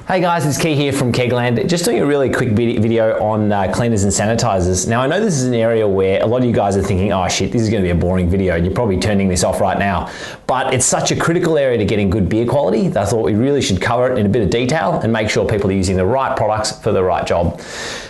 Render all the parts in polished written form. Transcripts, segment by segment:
Hey guys, it's Key here from Kegland. Just doing a really quick video on cleaners and sanitizers. Now I know this is an area where a lot of you guys are thinking, oh shit, this is going to be a boring video, and you're probably turning this off right now. But it's such a critical area to getting good beer quality that I thought we really should cover it in a bit of detail and make sure people are using the right products for the right job.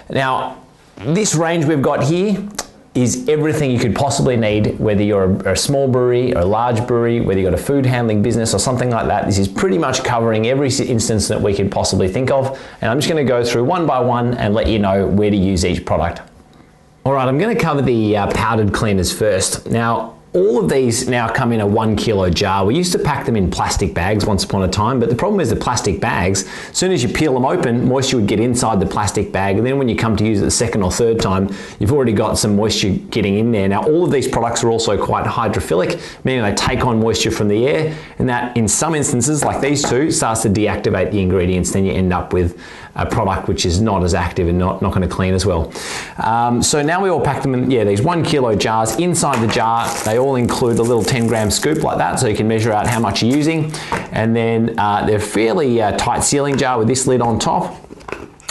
Now, this range we've got here is everything you could possibly need, whether you're a small brewery or a large brewery, whether you've got a food handling business or something like that. This is pretty much covering every instance that we could possibly think of. And I'm just gonna go through one by one and let you know where to use each product. All right, I'm gonna cover the powdered cleaners first. Now, all of these now come in a 1 kilo jar. We used to pack them in plastic bags once upon a time, but the problem is the plastic bags, as soon as you peel them open, moisture would get inside the plastic bag, and then when you come to use it the second or third time, you've already got some moisture getting in there. Now, all of these products are also quite hydrophilic, meaning they take on moisture from the air, and that in some instances, like these two, starts to deactivate the ingredients, then you end up with a product which is not as active and not going to clean as well. So now we all pack them in, these 1 kilo jars. Inside the jar, they all include a little 10-gram scoop like that, so you can measure out how much you're using. And then they're fairly tight sealing jar with this lid on top,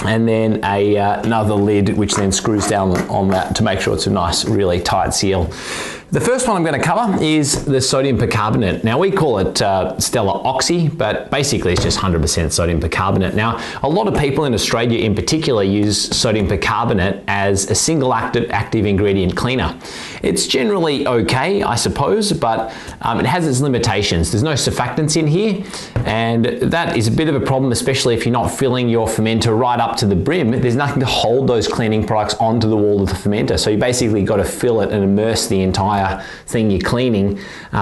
and then another lid which then screws down on that to make sure it's a nice, really tight seal. The first one I'm going to cover is the sodium percarbonate. Now we call it Stella Oxy, but basically it's just 100% sodium percarbonate. Now, a lot of people in Australia in particular use sodium percarbonate as a single active ingredient cleaner. It's generally okay, I suppose, but it has its limitations. There's no surfactants in here, and that is a bit of a problem, especially if you're not filling your fermenter right up to the brim. There's nothing to hold those cleaning products onto the wall of the fermenter, so you basically got to fill it and immerse the entire thing you're cleaning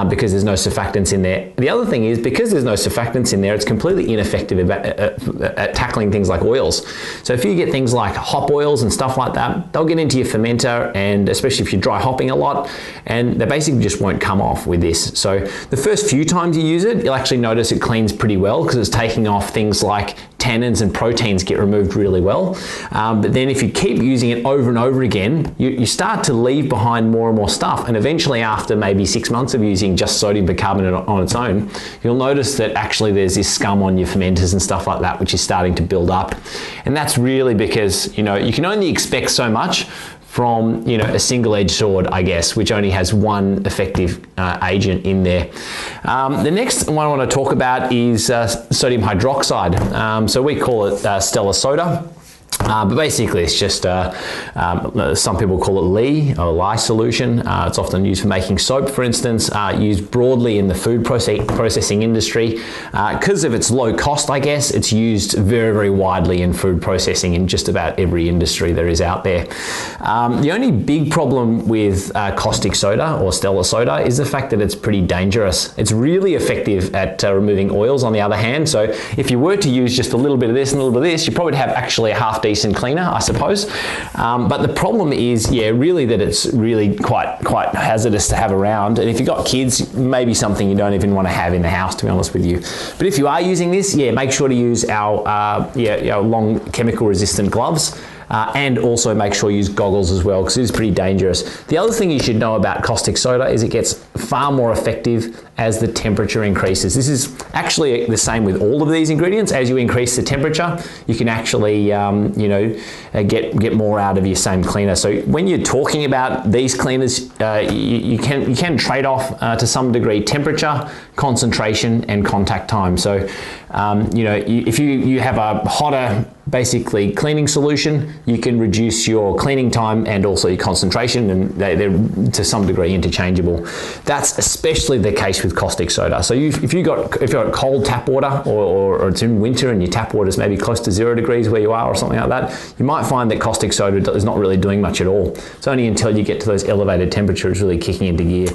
because there's no surfactants in there. The other thing is, because there's no surfactants in there, it's completely ineffective at tackling things like oils. So if you get things like hop oils and stuff like that, they'll get into your fermenter, and especially if you're dry hopping a lot, and they basically just won't come off with this. So the first few times you use it, you'll actually notice it cleans pretty well because it's taking off things like tannins and proteins get removed really well. But then if you keep using it over and over again, you start to leave behind more and more stuff, and eventually after maybe 6 months of using just sodium bicarbonate on its own, you'll notice that actually there's this scum on your fermenters and stuff like that which is starting to build up. And that's really because you can only expect so much from a single-edged sword, I guess, which only has one effective agent in there. The next one I want to talk about is sodium hydroxide. So we call it Stella Soda. But basically it's just, some people call it lye solution. It's often used for making soap, for instance, used broadly in the food processing industry. Because of its low cost, I guess, it's used very, very widely in food processing in just about every industry there is out there. The only big problem with caustic soda or Stella Soda is the fact that it's pretty dangerous. It's really effective at removing oils, on the other hand. So if you were to use just a little bit of this and a little bit of this, you probably have actually a half decent cleaner, I suppose. But the problem is, really that it's really quite hazardous to have around. And if you've got kids, maybe something you don't even want to have in the house, to be honest with you. But if you are using this, make sure to use our long chemical resistant gloves. And also make sure you use goggles as well, because it is pretty dangerous. The other thing you should know about caustic soda is it gets far more effective as the temperature increases. This is actually the same with all of these ingredients. As you increase the temperature, you can actually get more out of your same cleaner. So when you're talking about these cleaners, you can trade off to some degree temperature, concentration, and contact time. So if you have a hotter basically cleaning solution, you can reduce your cleaning time and also your concentration, and they're to some degree interchangeable. That's especially the case with caustic soda. So if you've got cold tap water, or it's in winter and your tap water is maybe close to 0 degrees where you are or something like that, you might find that caustic soda is not really doing much at all. It's only until you get to those elevated temperatures really kicking into gear.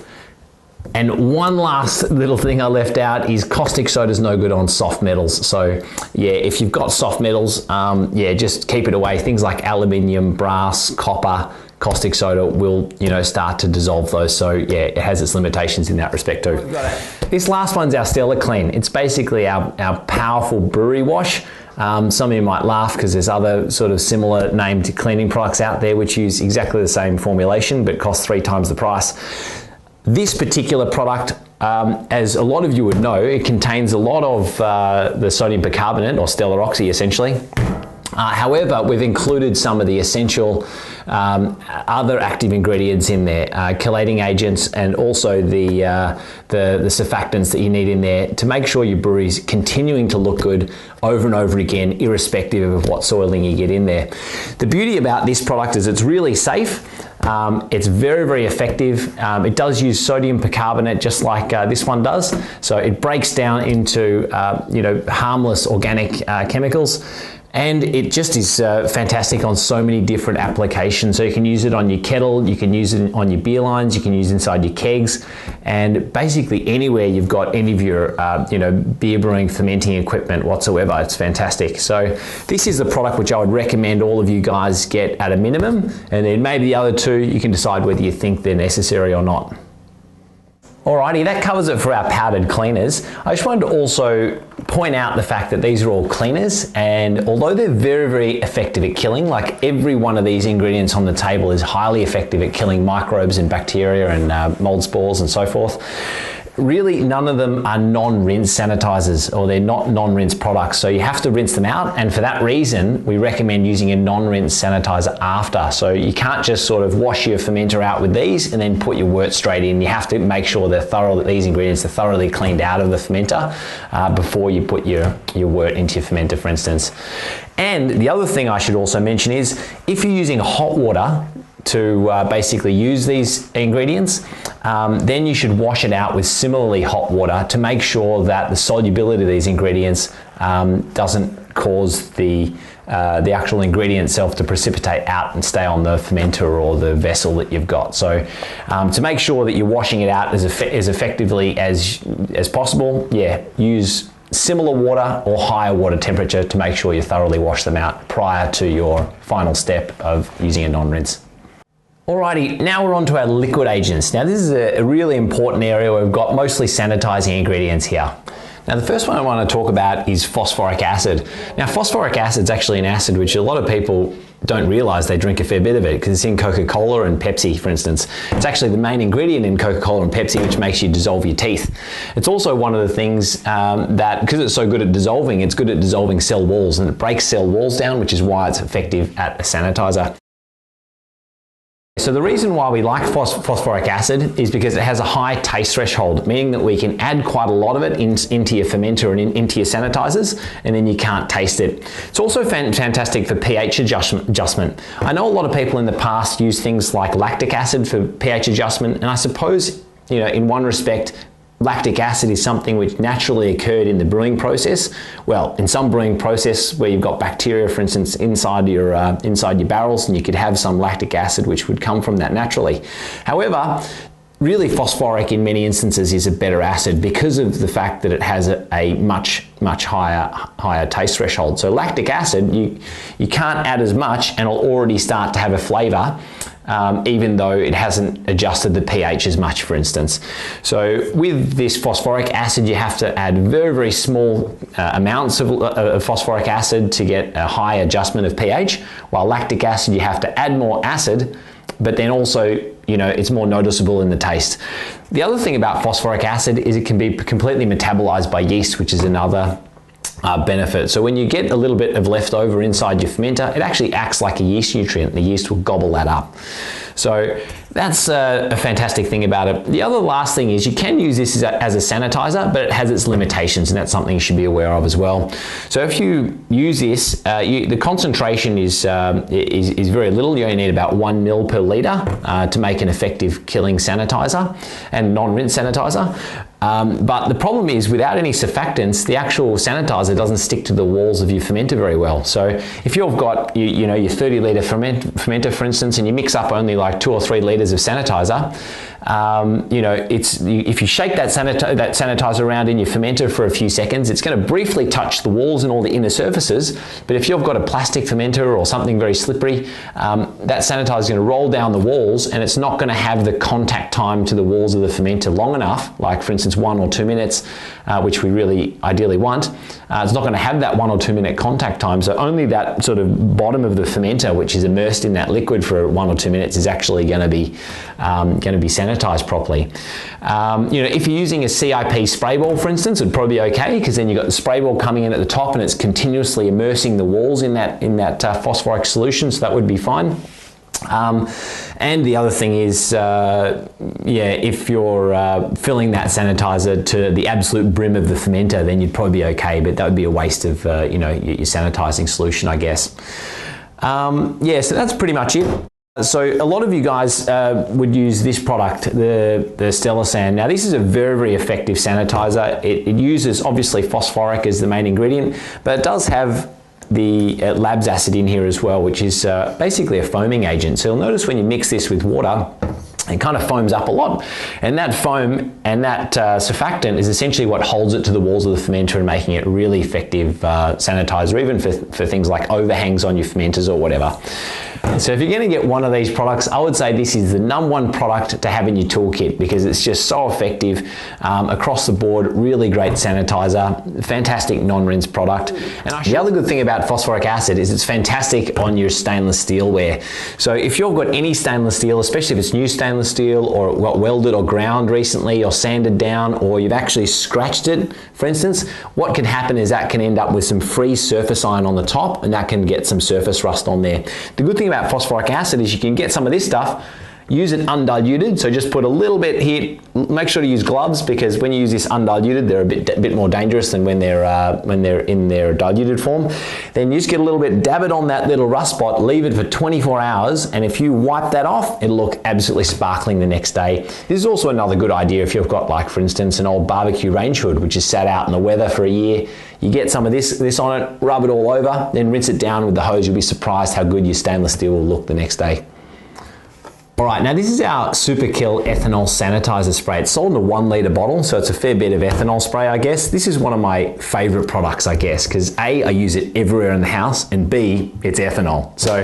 And one last little thing I left out is caustic soda is no good on soft metals. So if you've got soft metals, just keep it away. Things like aluminium, brass, copper, caustic soda will start to dissolve those. So it has its limitations in that respect too. This last one's our Stella Clean. It's basically our powerful brewery wash. Some of you might laugh because there's other sort of similar named cleaning products out there which use exactly the same formulation but cost 3 times the price. This particular product, as a lot of you would know, it contains a lot of the sodium bicarbonate, or Stellar Oxy essentially. However, we've included some of the essential other active ingredients in there, chelating agents, and also the surfactants that you need in there to make sure your brewery is continuing to look good over and over again, irrespective of what soiling you get in there. The beauty about this product is it's really safe. It's very, very effective. It does use sodium bicarbonate just like this one does. So it breaks down into harmless organic chemicals. And it just is fantastic on so many different applications. So you can use it on your kettle, you can use it on your beer lines, you can use it inside your kegs, and basically anywhere you've got any of your beer brewing, fermenting equipment whatsoever. It's fantastic. So this is the product which I would recommend all of you guys get at a minimum, and then maybe the other two you can decide whether you think they're necessary or not. Alrighty, that covers it for our powdered cleaners. I just wanted to also point out the fact that these are all cleaners, and although they're very, very effective at killing, like every one of these ingredients on the table is highly effective at killing microbes and bacteria and mold spores and so forth, really none of them are non-rinse sanitizers, or they're not non-rinse products. So you have to rinse them out, and for that reason, we recommend using a non-rinse sanitizer after. So you can't just sort of wash your fermenter out with these and then put your wort straight in. You have to make sure that these ingredients are thoroughly cleaned out of the fermenter before you put your wort into your fermenter, for instance. And the other thing I should also mention is, if you're using hot water to basically use these ingredients, then you should wash it out with similarly hot water to make sure that the solubility of these ingredients doesn't cause the actual ingredient itself to precipitate out and stay on the fermenter or the vessel that you've got. So to make sure that you're washing it out as effectively as possible, use similar water or higher water temperature to make sure you thoroughly wash them out prior to your final step of using a non-rinse. Alrighty, now we're on to our liquid agents. Now this is a really important area where we've got mostly sanitizing ingredients here. Now the first one I want to talk about is phosphoric acid. Now phosphoric acid is actually an acid which a lot of people don't realize. They drink a fair bit of it because it's in Coca-Cola and Pepsi, for instance. It's actually the main ingredient in Coca-Cola and Pepsi, which makes you dissolve your teeth. It's also one of the things that, because it's so good at dissolving, it's good at dissolving cell walls, and it breaks cell walls down, which is why it's effective at a sanitizer. So the reason why we like phosphoric acid is because it has a high taste threshold, meaning that we can add quite a lot of it into your fermenter and into your sanitizers, and then you can't taste it. It's also fantastic for pH adjustment. I know a lot of people in the past use things like lactic acid for pH adjustment, and I suppose, in one respect, lactic acid is something which naturally occurred in the brewing process. Well, in some brewing process where you've got bacteria, for instance, inside your barrels, and you could have some lactic acid which would come from that naturally. However, really phosphoric in many instances is a better acid because of the fact that it has a much higher taste threshold. So lactic acid, you can't add as much and it'll already start to have a flavor, even though it hasn't adjusted the pH as much, for instance. So with this phosphoric acid, you have to add very, very small amounts of phosphoric acid to get a high adjustment of pH, while lactic acid, you have to add more acid, but then also, it's more noticeable in the taste. The other thing about phosphoric acid is it can be completely metabolized by yeast, which is another benefit. So when you get a little bit of leftover inside your fermenter, it actually acts like a yeast nutrient. The yeast will gobble that up. So that's a fantastic thing about it. The other last thing is you can use this as a sanitizer, but it has its limitations, and that's something you should be aware of as well. So if you use this, the concentration is very little. You only need about 1 ml per litre to make an effective killing sanitizer and non-rinse sanitizer. But the problem is, without any surfactants, the actual sanitizer doesn't stick to the walls of your fermenter very well. So if you've got your 30-litre fermenter, for instance, and you mix up only like 2 or 3 litres of sanitizer, if you shake that sanitizer around in your fermenter for a few seconds, it's going to briefly touch the walls and all the inner surfaces. But if you've got a plastic fermenter or something very slippery, that sanitizer is going to roll down the walls, and it's not going to have the contact time to the walls of the fermenter long enough, like for instance 1 or 2 minutes, which we really ideally want. It's not going to have that 1 or 2 minute contact time, so only that sort of bottom of the fermenter, which is immersed in that liquid for 1 or 2 minutes, is actually going to be sanitized. sanitize properly. You know, if you're using a CIP spray ball, for instance, it'd probably be okay, because then you've got the spray ball coming in at the top and it's continuously immersing the walls in that phosphoric solution, so that would be fine. And the other thing is, yeah, if you're filling that sanitizer to the absolute brim of the fermenter, then you'd probably be okay, but that would be a waste of, you know, your sanitizing solution, I guess. Yeah, so that's pretty much it. So a lot of you guys would use this product, the StellaSan. Now this is a very, very effective sanitizer. It uses obviously phosphoric as the main ingredient, but it does have the Labs acid in here as well, which is basically a foaming agent. So you'll notice when you mix this with water, it kind of foams up a lot, and that foam and that surfactant is essentially what holds it to the walls of the fermenter and making it really effective sanitizer, even for things like overhangs on your fermenters or whatever. So if you're going to get one of these products, I would say this is the #1 product to have in your toolkit, because it's just so effective across the board. Really great sanitizer, fantastic non-rinse product. And the other good thing about phosphoric acid is it's fantastic on your stainless steel ware. So if you've got any stainless steel, especially if it's new stainless steel or got welded or ground recently or sanded down, or you've actually scratched it, for instance, what can happen is that can end up with some free surface iron on the top, and that can get some surface rust on there. The good thing about phosphoric acid is you can get some of this stuff, use it undiluted, so just put a little bit here. Make sure to use gloves, because when you use this undiluted, they're a bit more dangerous than when they're in their diluted form. Then you just get a little bit, dab it on that little rust spot, leave it for 24 hours, and if you wipe that off, it'll look absolutely sparkling the next day. This is also another good idea if you've got, like, for instance, an old barbecue range hood which is sat out in the weather for a year. You get some of this on it, rub it all over, then rinse it down with the hose. You'll be surprised how good your stainless steel will look the next day. All right, now this is our Superkill ethanol sanitizer spray. It's sold in a 1 litre bottle, so it's a fair bit of ethanol spray, I guess. This is one of my favorite products, I guess, because A, I use it everywhere in the house, and B, it's ethanol. So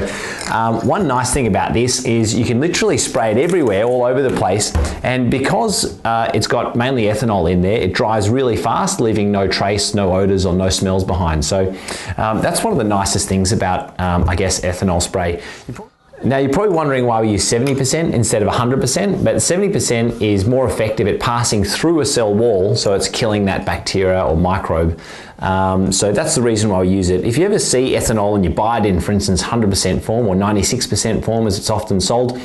one nice thing about this is you can literally spray it everywhere, all over the place, and because it's got mainly ethanol in there, it dries really fast, leaving no trace, no odors, or no smells behind. So that's one of the nicest things about, I guess, ethanol spray. Now you're probably wondering why we use 70% instead of 100%, but 70% is more effective at passing through a cell wall, so it's killing that bacteria or microbe. So that's the reason why we use it. If you ever see ethanol and you buy it in, for instance, 100% form or 96% form as it's often sold,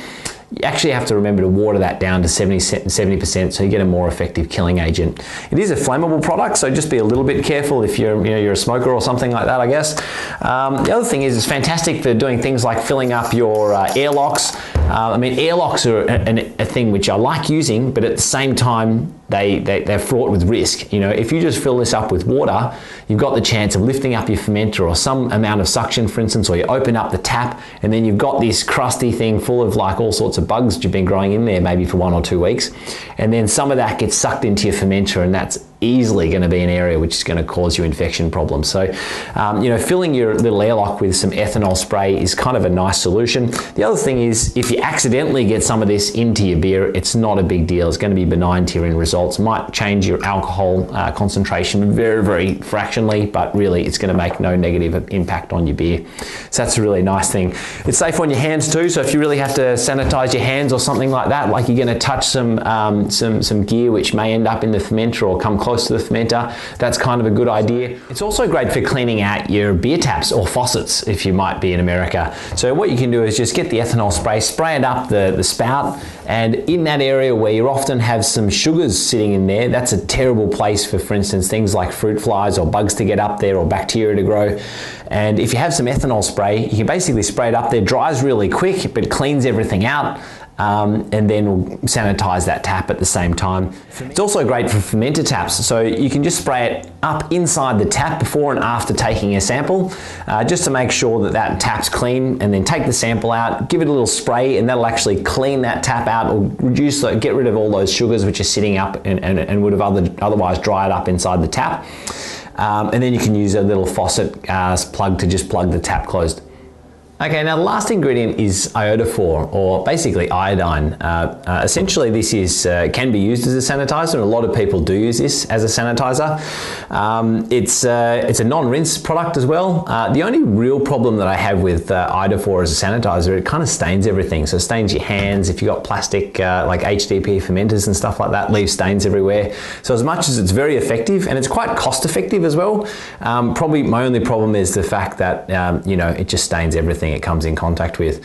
you actually have to remember to water that down to 70% so you get a more effective killing agent. It is a flammable product, so just be a little bit careful if you're a smoker or something like that, I guess. The other thing is it's fantastic for doing things like filling up your airlocks. I mean, airlocks are a thing which I like using, but at the same time, they're fraught with risk. You know, if you just fill this up with water, you've got the chance of lifting up your fermenter or some amount of suction, for instance, or you open up the tap and then you've got this crusty thing full of like all sorts of bugs that you've been growing in there maybe for 1 or 2 weeks. And then some of that gets sucked into your fermenter, and that's easily going to be an area which is going to cause you infection problems. So, you know, filling your little airlock with some ethanol spray is kind of a nice solution. The other thing is, if you accidentally get some of this into your beer, it's not a big deal. It's going to be benign to your end results. It might change your alcohol concentration very, very fractionally, but really it's going to make no negative impact on your beer. So that's a really nice thing. It's safe on your hands too, so if you really have to sanitize your hands or something like that, like you're going to touch some gear which may end up in the fermenter or come close to the fermenter, that's kind of a good idea. It's also great for cleaning out your beer taps or faucets if you might be in America. So what you can do is just get the ethanol spray, spray it up the spout, and in that area where you often have some sugars sitting in there, that's a terrible place for instance, things like fruit flies or bugs to get up there or bacteria to grow. And if you have some ethanol spray, you can basically spray it up there, dries really quick, but cleans everything out. And then we'll sanitize that tap at the same time. It's also great for fermenter taps, so you can just spray it up inside the tap before and after taking a sample, just to make sure that that tap's clean, and then take the sample out, give it a little spray, and that'll actually clean that tap out or reduce, get rid of all those sugars which are sitting up and would have otherwise dried up inside the tap. And then you can use a little faucet plug to just plug the tap closed. Okay, now the last ingredient is iodophor, or basically iodine. Essentially, this is can be used as a sanitizer, and a lot of people do use this as a sanitizer. It's a non-rinse product as well. The only real problem that I have with iodophor as a sanitizer, it kind of stains everything. So it stains your hands. If you've got plastic like HDPE fermenters and stuff like that, leaves stains everywhere. So as much as it's very effective, and it's quite cost effective as well, probably my only problem is the fact that you know, it just stains everything it comes in contact with.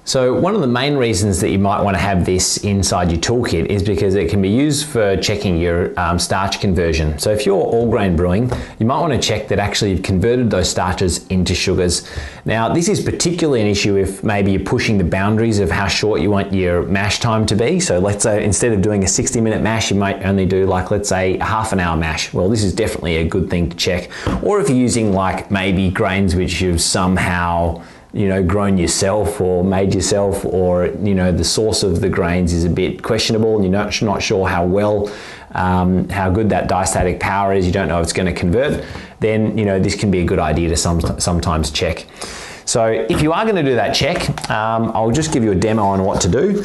So one of the main reasons that you might want to have this inside your toolkit is because it can be used for checking your starch conversion. So if you're all grain brewing, you might want to check that actually you've converted those starches into sugars. Now this is particularly an issue if maybe you're pushing the boundaries of how short you want your mash time to be. So let's say instead of doing a 60-minute mash, you might only do like, let's say, a half an hour mash. Well, this is definitely a good thing to check. Or if you're using like maybe grains which you've somehow, you know, grown yourself or made yourself, or, you know, the source of the grains is a bit questionable and you're not sure how well, how good that diastatic power is, you don't know if it's going to convert, then, you know, this can be a good idea to sometimes check. So if you are going to do that check, I'll just give you a demo on what to do.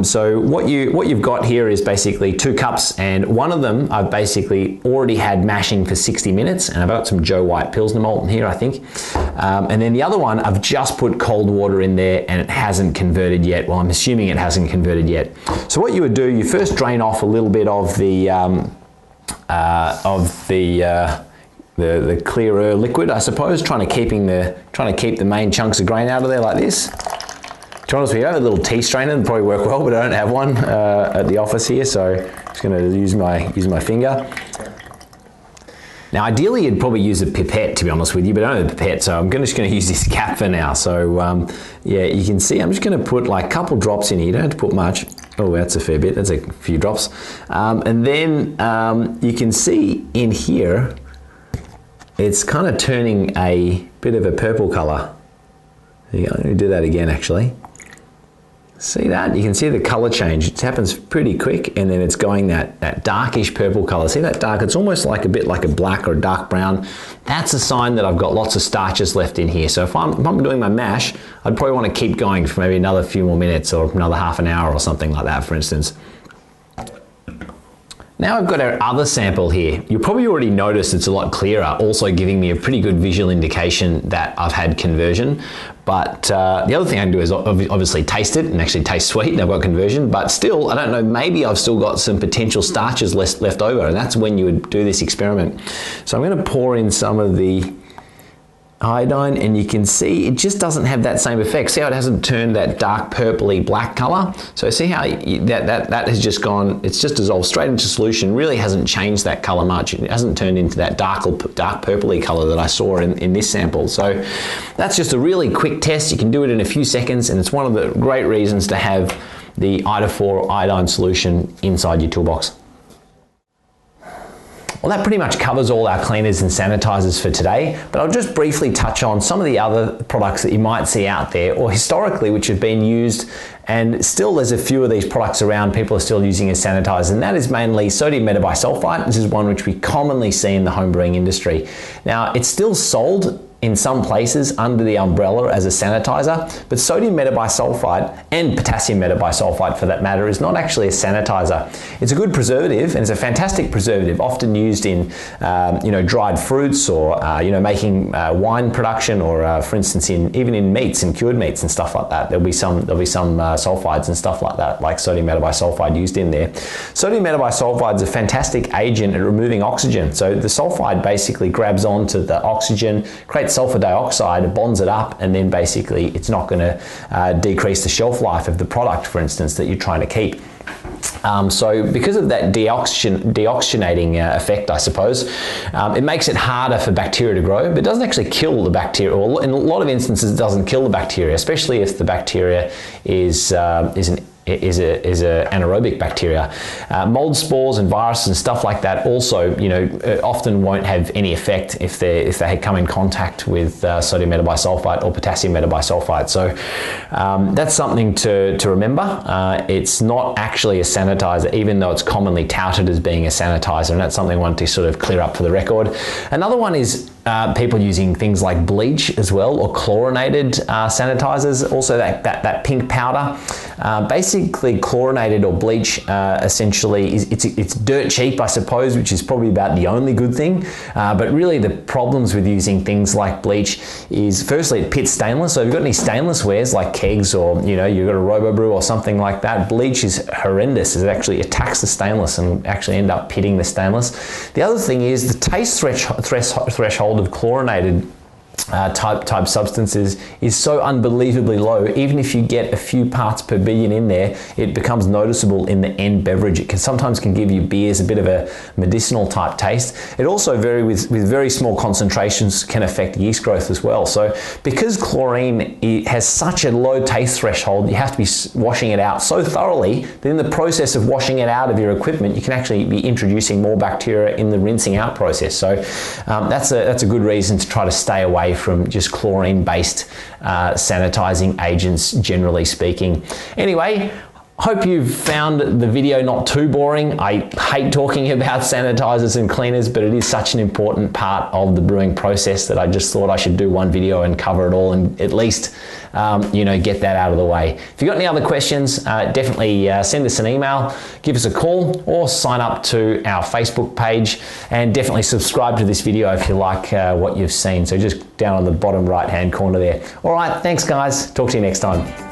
So what you've got here is basically 2 cups, and one of them I've basically already had mashing for 60 minutes, and I've got some Joe White Pilsner malt in here, I think. And then the other one, I've just put cold water in there and it hasn't converted yet. Well, I'm assuming it hasn't converted yet. So what you would do, you first drain off a little bit of the clearer liquid, I suppose, trying to keep the main chunks of grain out of there like this. To be honest with you, I have a little tea strainer, it'd probably work well, but I don't have one at the office here, so I'm just going to use my finger. Now, ideally, you'd probably use a pipette, to be honest with you, but I don't have a pipette, so I'm just going to use this cap for now. So, yeah, you can see I'm just going to put like a couple drops in here. You don't have to put much. Oh, that's a fair bit. That's a few drops. And then you can see in here, it's kind of turning a bit of a purple color. I'm going to do that again, actually. See that? You can see the color change. It happens pretty quick, and then it's going that darkish purple color. See that dark? It's almost like a bit like a black or a dark brown. That's a sign that I've got lots of starches left in here. So if I'm doing my mash, I'd probably want to keep going for maybe another few more minutes, or another half an hour or something like that, for instance. Now I've got our other sample here. You'll probably already notice it's a lot clearer, also giving me a pretty good visual indication that I've had conversion. But the other thing I can do is obviously taste it, and actually taste sweet, and I've got conversion, but still, I don't know, maybe I've still got some potential starches left over, and that's when you would do this experiment. So I'm going to pour in some of the iodine, and you can see it just doesn't have that same effect. See how it hasn't turned that dark purpley black color? So see how that has just gone, it's just dissolved straight into solution, really hasn't changed that color much. It hasn't turned into that dark purpley color that I saw in this sample. So that's just a really quick test. You can do it in a few seconds, and it's one of the great reasons to have the iodophor iodine solution inside your toolbox. Well, that pretty much covers all our cleaners and sanitizers for today, but I'll just briefly touch on some of the other products that you might see out there, or historically, which have been used, and still there's a few of these products around people are still using as sanitizers, and that is mainly sodium metabisulfite. This is one which we commonly see in the homebrewing industry. Now, it's still sold in some places under the umbrella as a sanitizer, but sodium metabisulfite and potassium metabisulfite for that matter is not actually a sanitizer. It's a good preservative, and it's a fantastic preservative, often used in dried fruits, or making wine production, or for instance even in meats and cured meats and stuff like that. There'll be some sulfides and stuff like that, like sodium metabisulfite used in there. Sodium metabisulfite is a fantastic agent at removing oxygen. So the sulfide basically grabs onto the oxygen, creates sulfur dioxide, bonds it up, and then basically it's not going to decrease the shelf life of the product, for instance, that you're trying to keep. So because of that deoxygenating effect, I suppose, it makes it harder for bacteria to grow, but it doesn't actually kill the bacteria, or in a lot of instances it doesn't kill the bacteria, especially if the bacteria is a anaerobic bacteria. Mold spores and viruses and stuff like that also, often won't have any effect if they come in contact with sodium metabisulfite or potassium metabisulfite. So that's something to remember. It's not actually a sanitizer, even though it's commonly touted as being a sanitizer, and that's something I want to sort of clear up for the record. Another one is people using things like bleach as well, or chlorinated sanitizers, also that pink powder. Basically chlorinated or bleach essentially it's dirt cheap, I suppose, which is probably about the only good thing, but really the problems with using things like bleach is, firstly, it pits stainless. So if you've got any stainless wares like kegs, or you've got a RoboBrew or something like that, bleach is horrendous. It actually attacks the stainless and actually end up pitting the stainless. The other thing is the taste threshold of chlorinated type substances is so unbelievably low. Even if you get a few parts per billion in there, it becomes noticeable in the end beverage. It sometimes can give you beers a bit of a medicinal type taste. It also with very small concentrations can affect yeast growth as well. So because chlorine has such a low taste threshold, you have to be washing it out so thoroughly that in the process of washing it out of your equipment, you can actually be introducing more bacteria in the rinsing out process. So that's a good reason to try to stay away from just chlorine-based sanitizing agents, generally speaking. Anyway, hope you've found the video not too boring. I hate talking about sanitizers and cleaners, but it is such an important part of the brewing process that I just thought I should do one video and cover it all, and at least get that out of the way. If you've got any other questions, definitely send us an email, give us a call, or sign up to our Facebook page, and definitely subscribe to this video if you like what you've seen. So just down on the bottom right hand corner there. All right, thanks guys. Talk to you next time.